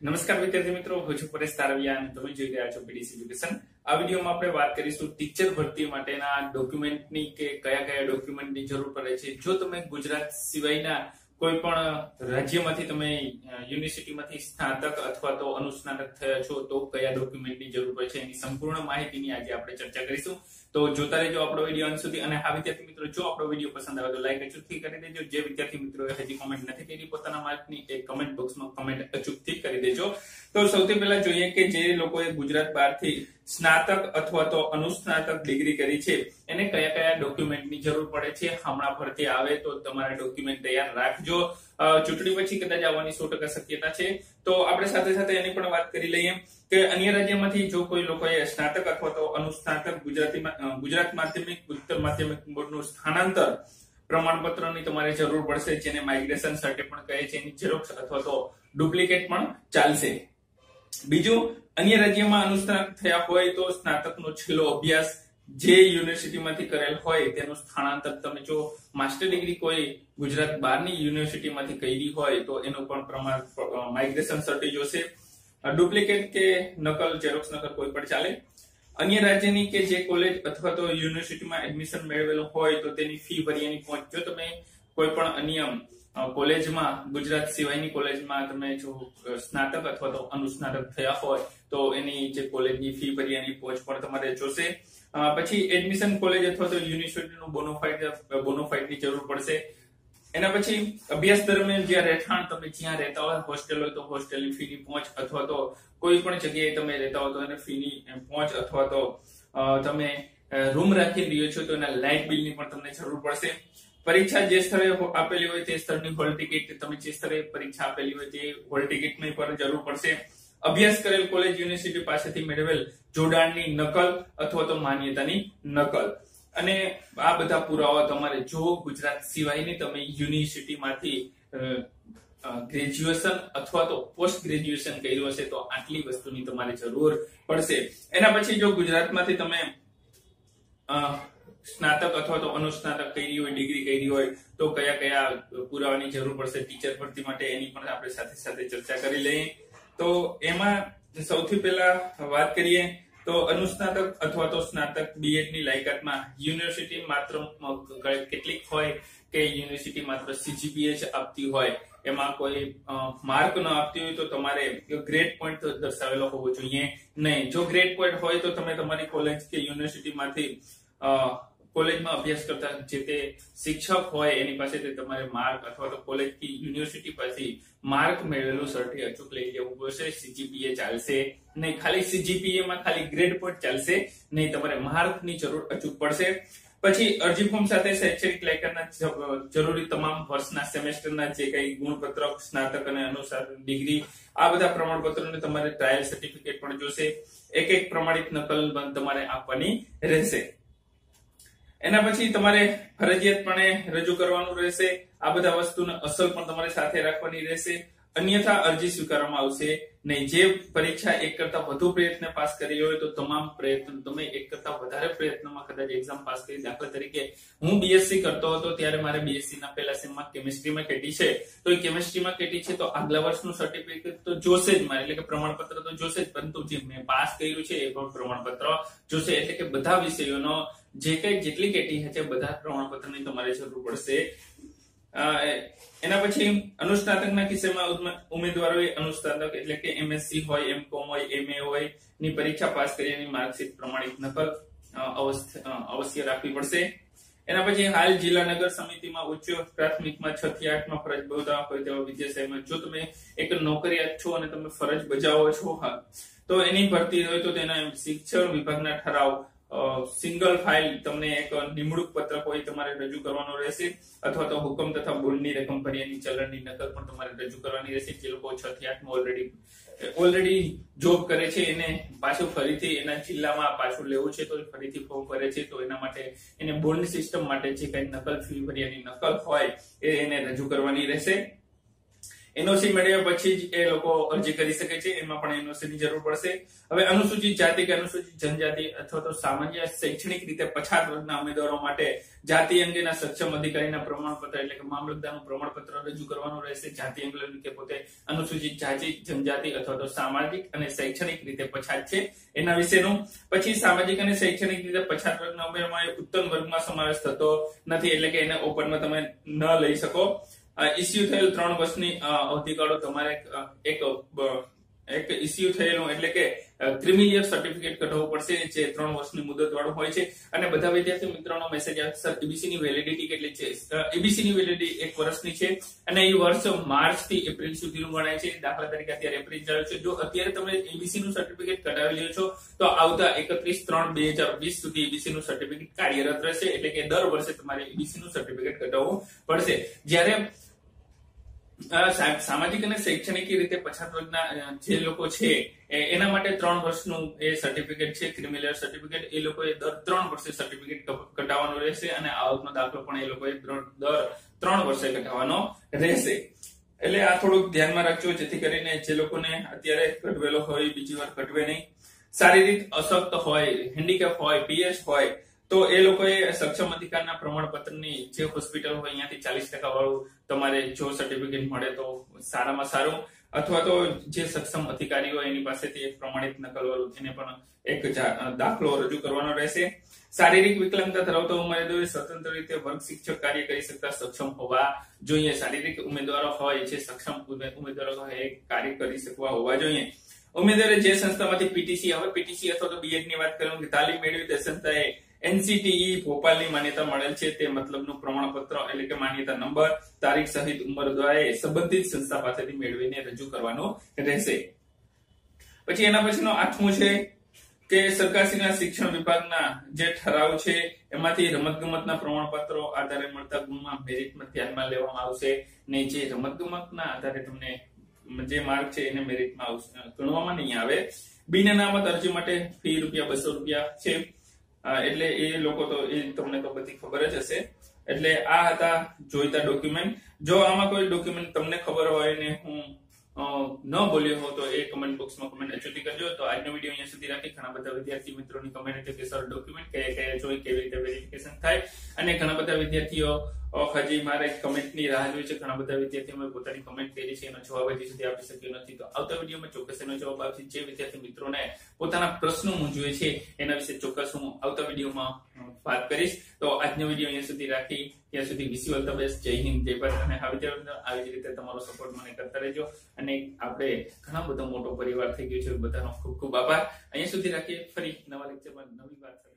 નમસ્કાર વિદ્યાર્થી મિત્રો, હું છું પરેશ તારવિયા અને તમે જોઈ રહ્યા છો પીડીસી એજ્યુકેશન। આ વિડીયોમાં આપણે વાત કરીશું ટીચર ભરતી માટેના ડોક્યુમેન્ટની કે કયા કયા ડોક્યુમેન્ટની જરૂર પડે છે। જો તમે ગુજરાત સિવાયના કોઈ પણ રાજ્યમાંથી તમે યુનિવર્સિટીમાંથી સ્નાતક અથવા તો અનુસ્નાતક થયા છો તો કયા ડોક્યુમેન્ટની જરૂર પડે છે એની સંપૂર્ણ માહિતીની આજે આપણે ચર્ચા કરીશું। તો જોતા રહેજો આપણો વિડીયો અંત સુધી। અને હા વિદ્યાર્થી મિત્રો, જો આપણો વિડીયો પસંદ આવે તો લાઈક અચૂકથી કરી દેજો। જે વિદ્યાર્થી મિત્રોએ હજી કોમેન્ટ નથી કરી પોતાના માર્કની એ કમેન્ટ બોક્સમાં કમેન્ટ અચૂકથી કરી દેજો। તો સૌથી પહેલા જોઈએ કે જે લોકોએ ગુજરાત બહારથી સ્નાતક અથવા તો અનુસ્નાતક ડિગ્રી કરી છે એને કયા કયા ડોક્યુમેન્ટની જરૂર પડે છે। હમણાં ભરતી આવે તો તમારા ડોક્યુમેન્ટ તૈયાર રાખજો। ચૂંટણી પછી કદાચ આવવાની 100% શક્યતા છે। તો આપણે સાથે સાથે એની પણ વાત કરી લઈએ કે અન્ય રાજ્યમાંથી જો કોઈ લોકોએ સ્નાતક અથવા તો અનુસ્નાતક ગુજરાત માધ્યમિક ઉત્તર માધ્યમિક બોર્ડનું સ્થાનાંતર પ્રમાણપત્રની તમારે જરૂર પડશે, જેને માઇગ્રેશન સર્ટિફિકેટ પણ કહે છે। એની ઝેરોક્સ અથવા તો ડુપ્લિકેટ પણ ચાલશે। બીજું, અન્ય રાજ્યમાં અનુસ્નાતક થયા હોય તો સ્નાતકનો છેલ્લો અભ્યાસ જે યુનિવર્સિટીમાંથી કરેલ હોય તેનું સ્થાનાંતર, તમે જો માસ્ટર ડિગ્રી કોઈ ગુજરાત બહારની યુનિવર્સિટીમાંથી કરી હોય તો એનું પણ પ્રમાણ માઇગ્રેશન સર્ટિફિકેટ જોશે। ડુપ્લિકેટ કે નકલ, ઝેરોક્સ નકલ કોઈ પણ ચાલે। અન્ય રાજ્યની કે જે કોલેજ અથવા તો યુનિવર્સિટીમાં એડમિશન મેળવેલું હોય તો તેની ફી ભર્યાની પહોંચ, જો તમે કોઈ પણ અન્ય કોલેજમાં ગુજરાત સિવાયની કોલેજમાં તમે જો સ્નાતક અથવા તો અનુસ્નાતક થયા હોય તો એની જે કોલેજની ફી ભર્યાની પહોંચ પણ તમારે જોશે। પછી એડમિશન કોલેજ અથવા તો યુનિવર્સિટીનું બોનોફાઇડની જરૂર પડશે। એના પછી અભ્યાસ દરમિયાન જ્યાં રહેઠાણ, તમે જ્યાં રહેતા હોય, હોસ્ટેલ હોય તો હોસ્ટેલની ફીની પહોંચ, અથવા તો કોઈ પણ જગ્યાએ તમે રહેતા હો તો એને ફીની પહોંચ, અથવા તો તમે રૂમ રાખી રહ્યો છો તો એના લાઇટ બિલની પણ તમને જરૂર પડશે। પરીક્ષા જે સ્થળે આપેલી હોય તે સ્થળની હોલ ટિકિટ, તમે જે સ્થળે પરીક્ષા આપેલી હોય તે હોલ ટિકિટની પણ જરૂર પડશે। અભ્યાસ કરેલ કોલેજ યુનિવર્સિટી પાસેથી મેળવેલ જોડાણની નકલ અથવા તો માન્યતાની નકલ। અને આ બધા પુરાવા તમારે જો ગુજરાત સિવાયની તમે યુનિવર્સિટીમાંથી ગ્રેજ્યુએશન અથવા તો પોસ્ટ ગ્રેજ્યુએશન કર્યું હશે તો આટલી વસ્તુની તમારે જરૂર પડશે। એના પછી જો ગુજરાતમાંથી તમે સ્નાતક અથવા તો અનુસ્નાતક કરી હોય, ડિગ્રી કરી હોય તો કયા કયા પુરાવાની જરૂર પડશે ટીચર ભરતી માટે, એની પણ આપણે સાથે સાથે ચર્ચા કરી લઈએ। તો એમાં સૌથી પહેલા વાત કરીએ તો અનુસ્નાતક અથવા તો સ્નાતક બીએડ ની લાયકાતમાં યુનિવર્સિટી માત્ર કેટલીક હોય કે યુનિવર્સિટી માત્ર સીજીપીએ જ આપતી હોય, એમાં કોઈ માર્ક ન આપતી હોય તો તમારે ગ્રેડ પોઈન્ટ દર્શાવેલો હોવો જોઈએ નહીં। જો ગ્રેડ પોઈન્ટ હોય તો તમે તમારી કોલેજ કે યુનિવર્સિટીમાંથી કોલેજમાં અભ્યાસ કરતા જે તે શિક્ષક હોય એની પાસેથી તમારે માર્ક અથવા તો કોલેજ કે યુનિવર્સિટી પાસેથી માર્ક મેળવેલું સર્ટિફિકેટ અચૂક લઈ જવું પડશે। સીજીપીએ ચાલશે નહીં, ખાલી સીજીપીએ માં ખાલી ગ્રેડ પોઈન્ટ ચાલશે નહીં, તમારે માર્કની જરૂર અચૂક પડશે। પછી અરજી ફોર્મ સાથે શૈક્ષણિક લાયકાતના જરૂરી તમામ વર્ષના સેમેસ્ટરના જે કઈ ગુણપત્રક, સ્નાતક અને અનુસ્નાતક ડિગ્રી, આ બધા પ્રમાણપત્રોને તમારે ટ્રાયલ સર્ટિફિકેટ પણ જોશે। એક એક પ્રમાણિત નકલ તમારે આપવાની રહેશે। એના પછી તમારે ફરજિયાતપણે રજૂ કરવાનું રહેશે। આ બધા વસ્તુને અસલ પણ તમારે સાથે રાખવાની રહેશે, અન્યથા અરજી સ્વીકારવામાં આવશે નહીં। જે પરીક્ષા એક કરતા વધુ પ્રયત્ન પાસ કરી હોય તો તમામ પ્રયત્ન તમે એક કરતા વધારે પ્રયત્નમાં કદાચ એક્ઝામ પાસ કરી, દાખલા તરીકે હું બીએસસી કરતો હતો ત્યારે મારે બીએસસી ના પહેલા સેમમાં કેમિસ્ટ્રીમાં કેટી છે તો એ કેમિસ્ટ્રીમાં કેટી છે તો આગલા વર્ષનું સર્ટિફિકેટ તો જોશે જ મારે, એટલે કે પ્રમાણપત્ર તો જોશે જ, પરંતુ જે મેં પાસ કર્યું છે એ પણ પ્રમાણપત્ર જોશે। એટલે કે બધા વિષયોનો જે કઈ જેટલી કેટી છે બધા પ્રમાણપત્રની તમારે જરૂર પડશે। એના પછી અનુસ્નાતકના કિસ્સામાં ઉમેદવારોએ અનુસ્નાતક એટલે કે એમએસસી હોય, એમકોમ હોય, એમએ હોય ની પરીક્ષા પાસ કરી એની માર્કશીટ પ્રમાણિત નકલ અવશ્ય રાખવી પડશે। એના પછી હાલ જિલ્લા નગર સમિતિમાં ઉચ્ચ પ્રાથમિકમાં 6 થી 8 માં ફરજ બજાવતા હોય તેવા વિદ્યાર્થીઓમાં જો તમે એક નોકરિયાત છો અને તમે ફરજ બજાવો છો તો એની ભરતી હોય તો તેના શિક્ષણ વિભાગના ઠરાવ સિંગલ ફાઇલ તમને એક નિમણૂક પત્રક હોય તમારે રજૂ કરવાનો રહેશે, અથવા તો હુકમ તથા બોન્ડની રકમ ભર્યાની ચલણની નકલ પણ તમારે રજૂ કરવાની રહેશે। જે લોકો 6 થી 8 માં ઓલરેડી જોબ કરે છે એને પાછું ફરીથી એના જિલ્લામાં પાછું લેવું છે તો ફરીથી ફોર્મ ભરે છે તો એના માટે એને બોન્ડ સિસ્ટમ માટે જે કઈ નકલ ફી ભર્યાની નકલ હોય એને રજૂ કરવાની રહેશે। એનઓસી મેળવ્યા પછી જ એ લોકો અરજી કરી શકે છે, એમાં પણ એનઓસી ની જરૂર પડશે. હવે અનુસૂચિત જાતિ કે અનુસૂચિત જનજાતિ અથવા તો સામાન્ય શૈક્ષણિક રીતે પછાત વર્ગના ઉમેદવારો માટે જાતિ અંગેના સક્ષમ અધિકારીના પ્રમાણપત્ર એટલે કે મામલતદારનું પ્રમાણપત્ર રજૂ કરવાનું રહેશે. જાતિ અંગે કે પોતે અનુસૂચિત જાતિ, જનજાતિ અથવા તો સામાજિક અને શૈક્ષણિક રીતે પછાત છે એના વિશેનું. પછી સામાજિક અને શૈક્ષણિક રીતે પછાત વર્ગના ઉમેદવારોમાં ઉત્તમ વર્ગમાં સમાવેશ થતો નથી, એટલે કે એને ઓપનમાં તમે ન લઈ શકો. ઇસ્યુ થયેલ 3 વર્ષની અવધિગાળો તમારે એક ઇસ્યુ થયેલું એટલે કે ક્રિમિલિયર સર્ટિફિકેટ કઢાવવું પડશે, જે 3 વર્ષની મુદત વાળું હોય છે. અને બધા વિદ્યાર્થી મિત્રોનો મેસેજ આવે સર એબીસી ની વેલિડિટી કેટલી છે? એબીસી ની વેલિડિટી 1 વર્ષની છે અને એ વર્ષ માર્ચ થી એપ્રિલ સુધીનું ગણાય છે. દાખલા તરીકે અત્યારે એપ્રિલ ચાલે છે, જો અત્યારે તમે એબીસી નું સર્ટિફિકેટ કઢાવી લ્યો છો તો આવતા 31/3/2020 સુધી એબીસી નું સર્ટિફિકેટ કાર્યરત રહેશે, એટલે કે દર વર્ષે તમારે એબીસી નું સર્ટિફિકેટ કઢાવવું પડશે. જ્યારે સામાજિક અને શૈક્ષણિક રીતે પછાત વર્ગના જે લોકો છે એના માટે 3 વર્ષનું એ સર્ટિફિકેટ છે, ક્રિમિલિયર સર્ટિફિકેટ. એ લોકોએ દર 3 વર્ષે સર્ટિફિકેટ કઢાવવાનું રહેશે અને આવકનો દાખલો પણ એ લોકોએ દર 3 વર્ષે કઢાવવાનો રહેશે. એટલે આ થોડુંક ધ્યાનમાં રાખજો, જેથી કરીને જે લોકોને અત્યારે કઢવેલો હોય બીજી વાર કઢવે નહીં. શારીરિક અશક્ત હોય, હેન્ડીકેપ હોય, પીએસ હોય તો એ લોકોએ સક્ષમ અધિકારના પ્રમાણપત્રની જે હોસ્પિટલ હોય અહીંયાથી 40% વાળું તમારે જો સર્ટિફિકેટ મળે તો સારામાં સારું, અથવા તો જે સક્ષમ અધિકારી હોય એની પાસેથી એક પ્રમાણિત નકલ વાળું એને પણ એક દાખલો રજૂ કરવાનો રહેશે. શારીરિક વિકલાંગતા ધરાવતા ઉમેદવારોએ સ્વતંત્ર રીતે વર્ગ શિક્ષક કાર્ય કરી શકતા સક્ષમ હોવા જોઈએ. શારીરિક ઉમેદવારો હોય જે સક્ષમ ઉમેદવારો હોય એ કાર્ય કરી શકવા હોવા જોઈએ. ઉમેદવારે જે સંસ્થામાંથી પીટીસી, હવે પીટીસી અથવા તો બીએડ ની વાત કરું કે તાલીમ મેળવી તે સંસ્થાએ એનસીટીઈ ભોપાલની માન્યતા મળેલ છે તે મતલબનું પ્રમાણપત્ર એટલે કે માન્યતા નંબર, તારીખ સહિત ઉંમર દ્વારા સંબંધિત સંસ્થા પાસેથી મેળવીને રજૂ કરવાનો રહેશે. પછી એના પછીનો 8મું છે કે સરકારશ્રીના શિક્ષણ વિભાગના જે ઠરાવ છે એમાંથી રમતગમતના પ્રમાણપત્રો આધારે મળતા ગુણમાં મેરિટમાં ધ્યાનમાં લેવામાં આવશે ને જે રમતગમતના આધારે તમને જે માર્ક છે એને મેરિટમાં ગણવામાં નહીં આવે. બિન અનામત અરજી માટે ફી ₹200 છે, એટલે એ લોકો તો એ તમને તો બધી ખબર જ હશે. એટલે આ હતા જોઈતા ડોક્યુમેન્ટ. જો આમાં કોઈ ડોક્યુમેન્ટ તમને ખબર હોય ને હું ન બોલ્યો હો તો એ કમેન્ટ બોક્સમાં કમેન્ટ અચૂથી કરજો. તો આજનો વિડીયો અહીંયા સુધી રાખી. ઘણા બધા વિદ્યાર્થી મિત્રોની કમેન્ટ હતી કે સર ડોક્યુમેન્ટ કયા જોઈ, કેવી રીતે વેરિફિકેશન થાય, અને ઘણા બધા વિદ્યાર્થીઓ હજી મારે કમેન્ટની રાહ જોઈ છે. ઘણા બધા વિદ્યાર્થીઓએ પોતાની કમેન્ટ કરી છે, એનો જવાબ હજી સુધી આપી શક્યો નથી. તો આવતા વિડીયોમાં ચોક્કસ એનો જવાબ આપશે. જે વિદ્યાર્થી મિત્રોને પોતાના પ્રશ્નો મૂંઝવે છે એના વિશે ચોક્કસ હું આવતા વિડીયોમાં વાત કરીશ. તો આજનો વિડીયો અહીંયા સુધી રાખી. ત્યાં સુધી wish you all the best. જય હિન્દ, જય ભારત. અને આવી જ રીતે તમારો સપોર્ટ મને કરતા રહેજો. અને આપણે ઘણા બધો મોટો પરિવાર થઈ ગયો છે, બધાનો ખૂબ ખૂબ આભાર. અહીંયા સુધી રાખીએ. ફરી નવા લેક્ચરમાં નવી વાત